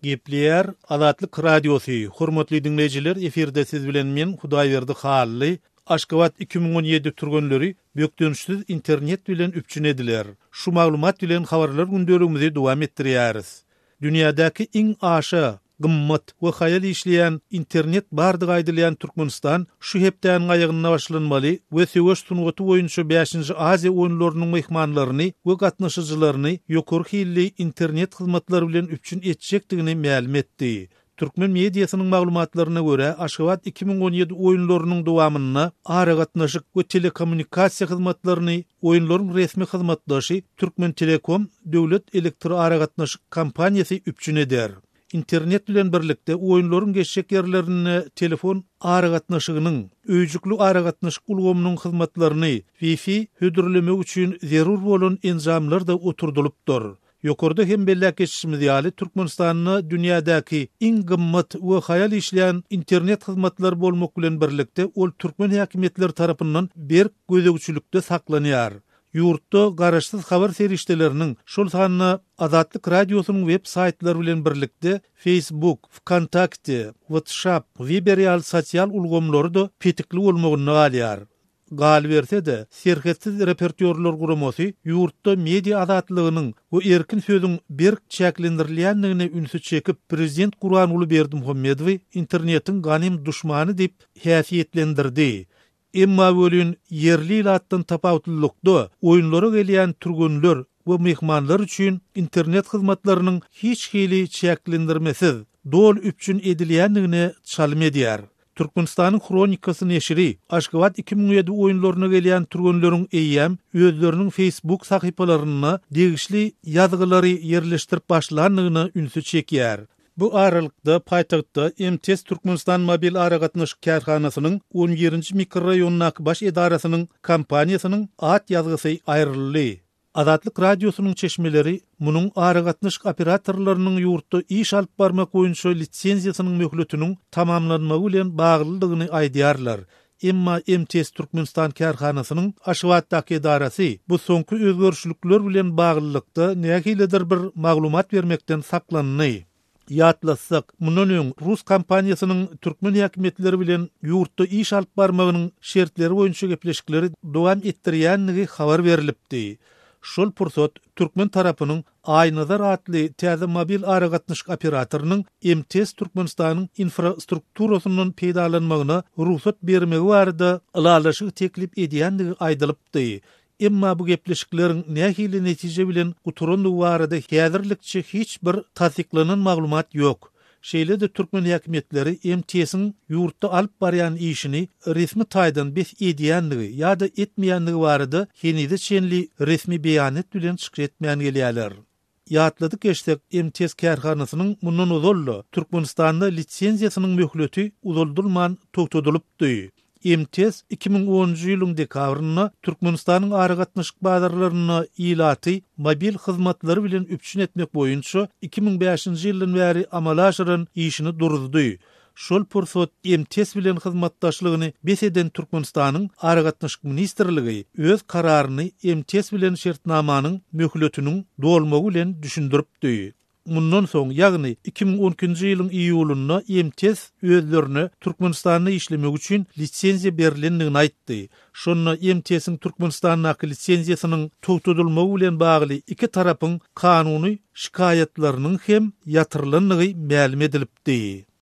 Gepleyer Azatlyk Radiosu. Hormatly dinleyijiler, eferde siz bilen men Hudaýberdi Hally. Aşgabat 2017 turgunlary bökdönüşsiz internet bilen üpçün ediler. Şu maglumat bilen habarlar gündeligimizi dowam etdirýäris. Dünýädäki iň aşa, gymmat we hayal işleyen internet bardyg aýdylýan Türkmenistan şu hepden aýagyna başlanmaly we söwüş sungaty boýunça 5-nji Aziýa oýunlarynyň mehmanlaryny we gatnaşyjylaryny ýokary hilli internet hyzmatlary bilen üpçün etjekdigini ma'lum etdi. Türkmen mediasynyň maglumatlaryna görä, Aşgabat 2017 oýunlarynyň dowamyna ara gatnaşyk we telekommunikasiýa hyzmatlaryny oýunlaryň resmi hyzmatdaşy Türkmen Telekom döwlet elektr ara gatnaşyk kompaniýasy üpçün eder. İnternet bilen birlikde oýunlaryň geçjek ýerlerini telefon ara gatnaşygynyň, öýjükli ara gatnaşyk ulgamynyň hyzmatlaryny Wi-Fi hödürlemek üçin zerur bolan enzamlar da oturdulupdyr. Yokurda hem bellek geçişimiz ýaly Türkmenistanyny dünýädäki iň gymmat we hayal işleyen internet hyzmatlary bolmak bilen birlikde ol türkmen häkimetleri tarapyndan bir gözegçilikde saklanýar. Ýurtda garaşsyz habar serişdeleriniň şol sanyny Azatlyk Radiosynyň web saýtlary bilen birlikde Facebook, Vkontakte, WhatsApp, Viber ýaly sosial ulgamlary da petikli bolmagyny galýar. Gal berse de serketsiz repertuarlar guramasy ýurtda media azatlygynyň we erkin sözüň bir çäklendirilýändigine ünsü çekip prezident Gurbanuly Berdimuhammedowy internetiň ganym duşmany dip häsiýetlendirdi. Emma bölün yerli latdan tapawutlukda oýunlara gelýän turgunlar we mehmanlar üçin internet hyzmatlarynyň hiç hili çäklendirmesiz dol üpçün edilýändigine çalym edýär. Türkmenistanyň Kronikasy neşri Aşgabat 2017 oýunlaryna gelýän turgunlaryň eýýäm özleriniň Facebook sahypalaryna degişli ýazgylary ýerleşdirip başlandygyny ünsü çekýär. Bu aralykda paýtagtda MTS Türkmenistan mobil ara gatnaşyk kärhanasynyň 11-nji mikroraýonynyň baş edarasynyň kompaniýasynyň at ýazgysy aýryldy. Azatlyk Radiosynyň çeşmeleri munyň ara gatnaşyk operatorlarynyň ýurtda iş alyp barmak boýunça lisenziýasynyň möhletiniň tamamlanmagy bilen baglylygyny aýdýarlar. Emma MTS Türkmenistan kärhanasynyň Aşgabatdaky edarasy bu soňky özgörüşlikler bilen baglylykda nähilidir bir maglumat bermekden saklandy. Ýatlasak, mundan öň Rus kompaniýasynyň türkmen häkimetleri bilen ýurtda iş alyp barmagynyň şertleri boýunça gepleşikleri dowam etdirýändigi habar berilipdi. Şol pursat türkmen tarapynyň Aýnazar atly täze mobil ara gatnaşyk operatorynyň MTS Türkmenistanyň infrastrukturasynyň peýdalanmagyna ruhsat bermegi barada alalaşyk teklip edýändigi aýdylypdy. Emma bu gepleşikleriň nähili netije bilen uturandy barada häzirlikçe hiç bir tasdiklanan maglumat ýok. Şeýle de türkmen häkimetleri MTS'iň ýurtda alyp barýan işini resmi taýdan bes edýändigi ýa-da etmeýändigi barada henide çenli resmi beýanet bilen çykyş etmeýän gelýärler. Ýatladyk geçsek MTS kärhanasynyň mundan uzally Türkmenistanda lisenziýasynyň möhleti uzuldurman togtadylypdy. MTS 2010-njy ýylyň dekabryna Türkmenistanyň ara gatnaşyk bazarlaryna ilaty mobil hyzmatlary bilen üpçün etmek boýunça 2005-nji ýyldan bäri amala aşyran işini duruzdy. Şol pursat MTS bilen hyzmatdaşlygyny beseden Türkmenistanyň ara gatnaşyk ministrligi öz kararyny MTS bilen şertnamanyň möhletiniň dolmagy bilen düşündiripdi. Mundan soň, ýagny 2012-nji ýylyň iýulynda MTS özlerini Türkmenistanda işlemek üçin lisenziýa berilendigini aýtdy. Şonda MTS'iň Türkmenistanyň lisenziýasynyň togtadylmagy bilen bagly iki tarapyň kanuny şikaýetleriniň hem ýatyrylandygy ma'lum edilipdi.